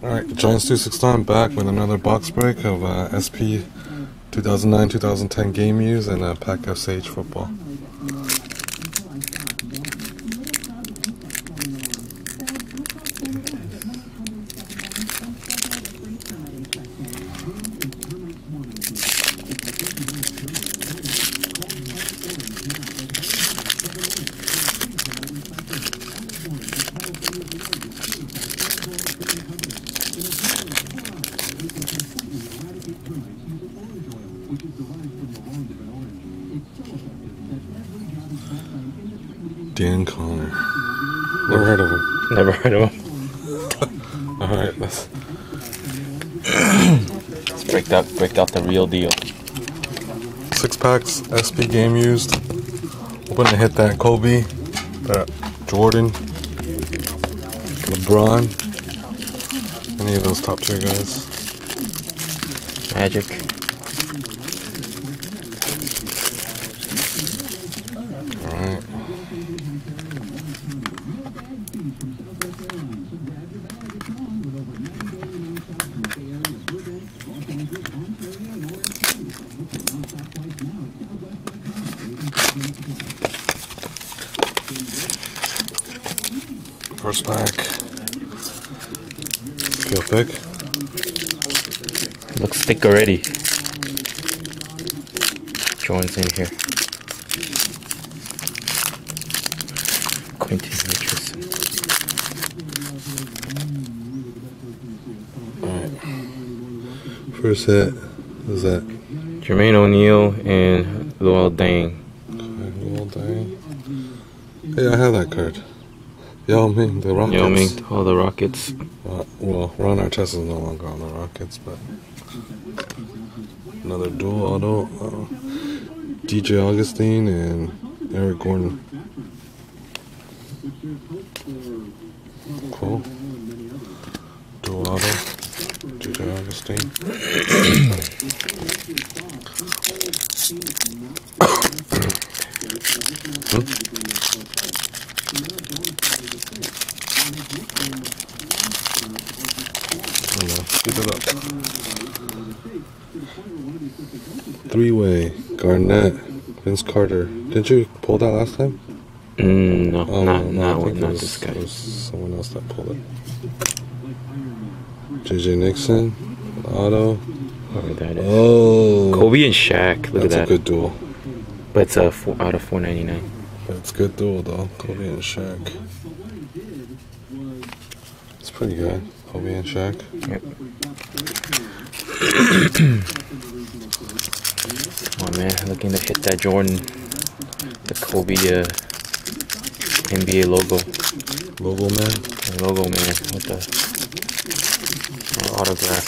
Alright, Giants 269 back with another box break of SP 2009-2010 game use and Pack SH football. Dan Connor. Never heard of him. Never heard of him. Alright, let's break out the real deal. 6 packs, SP game used. Hoping to hit that Kobe, that Jordan, LeBron, any of those top tier guys. Magic. Alright. First pack. Feel thick. Looks thick already. Joins in here. Quentin Richardson. Alright. First hit. Who's that? Jermaine O'Neal and Luol Deng. Okay, Luol Deng. Hey, I have that card. Yao Ming, the Rockets. Yao Ming, all the Rockets. Well, Ron Artest is no longer on the Rockets, but another dual auto. DJ Augustine and Eric Gordon. Cool. Dual auto. DJ Augustine. Speed it up. 3-way. Garnett. Vince Carter. Didn't you pull that last time? No, Oh, not it was, this guy. It was someone else that pulled it. JJ Nixon. Auto. Whoever that is. Oh. Kobe and Shaq. Look at that. That's a good duel. But it's out of 499. But it's a good duel though. Kobe and Shaq. It's pretty good. Kobe and Shaq. Yep. Oh man, looking to hit that Jordan, the Kobe NBA logo. Logo man. The logo man with the autograph.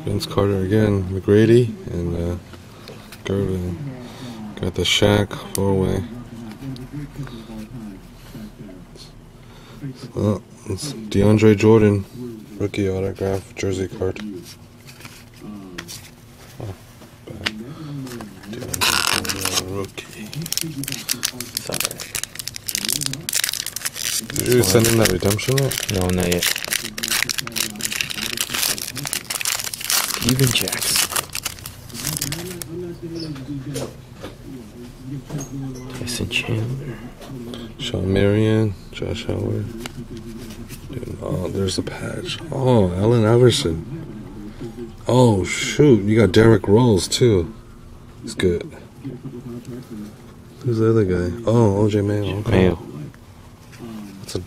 Vince Carter again. McGrady and Gervin. Got the Shaq 4-way. Oh, it's DeAndre Jordan, rookie autograph, jersey card. Oh, bad. DeAndre Jordan, rookie. Sorry. Did you send in that redemption yet? No, not yet. Steven Jackson. Tyson Chandler. Sean Marion, Josh Howard. Dude, oh, there's a patch. Oh, Allen Iverson. Oh, shoot. You got Derrick Rose, too. He's good. Who's the other guy? Oh, OJ Mayo. Okay. Mayo. That's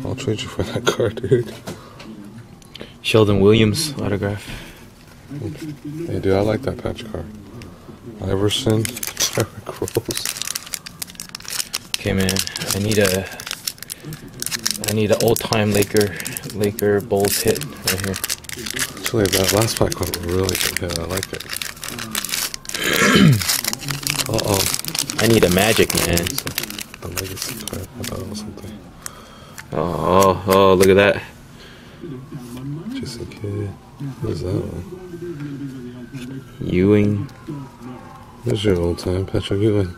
I'll trade you for that card, dude. Sheldon Williams autograph. Hey, dude, I like that patch card. Iverson, Derrick Rose. Okay, man. I need an all-time Laker Bulls hit right here. Actually, that last pack was really good. Yeah, I like it. I need a Magic, man. The legacy card. I thought it was something. Oh, look at that. Jason Kidd. What is that one? Ewing. There's your old time, Patrick Ewing.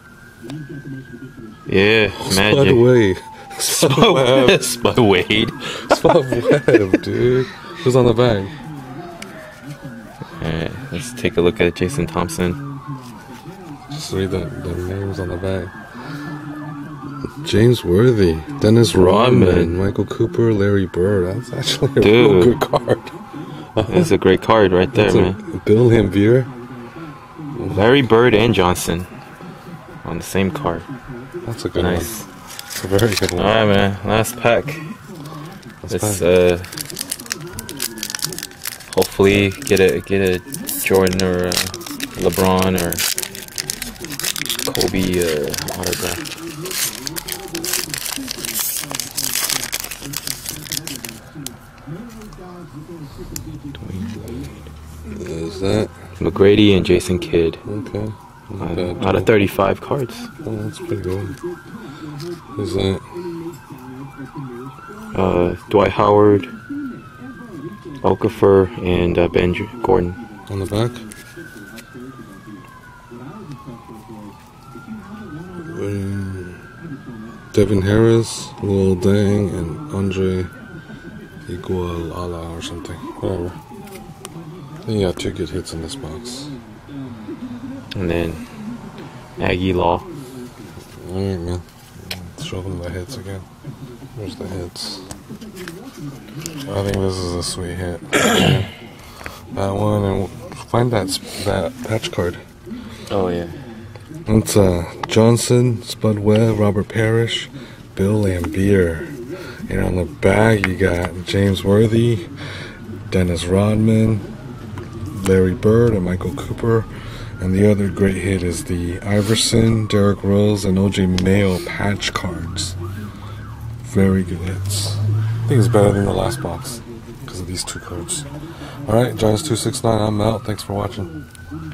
Yeah, Spud Magic. Wade. Spud Webb. Spud Wade. Spud Webb, dude. Who's on the back? Alright, let's take a look at Jason Thompson. Just read the names on the back. James Worthy, Dennis Rodman, Michael Cooper, Larry Bird. That's actually a real good card. That's a great card right there, man. Bill Laimbeer. Larry Bird and Johnson on the same card. That's a good Nice. one. It's a very good one. Alright, man. Last pack. Let's hopefully get a Jordan or a LeBron or Kobe autograph. Is that McGrady and Jason Kidd. okay? Out of 35 cards. Oh, that's pretty good. Is that Dwight Howard, Okafor, and Ben Gordon. on the back? Devin Harris, Lil Dang, and Andre Iguodala or something. Whatever. Then you got 2 good hits in this box. And then Aggie Law. Alright, man. Let's show them the hits again. Here's the hits. I think this is a sweet hit. That one, and find that patch card. Oh, yeah. It's Johnson, Spud Webb, Robert Parrish, Bill Laimbeer. And on the back, you got James Worthy, Dennis Rodman, Larry Bird, and Michael Cooper. And the other great hit is the Iverson, Derrick Rose, and OJ Mayo patch cards. Very good hits. I think it's better than the last box because of these 2 cards. Alright, Giants269, I'm out. Thanks for watching.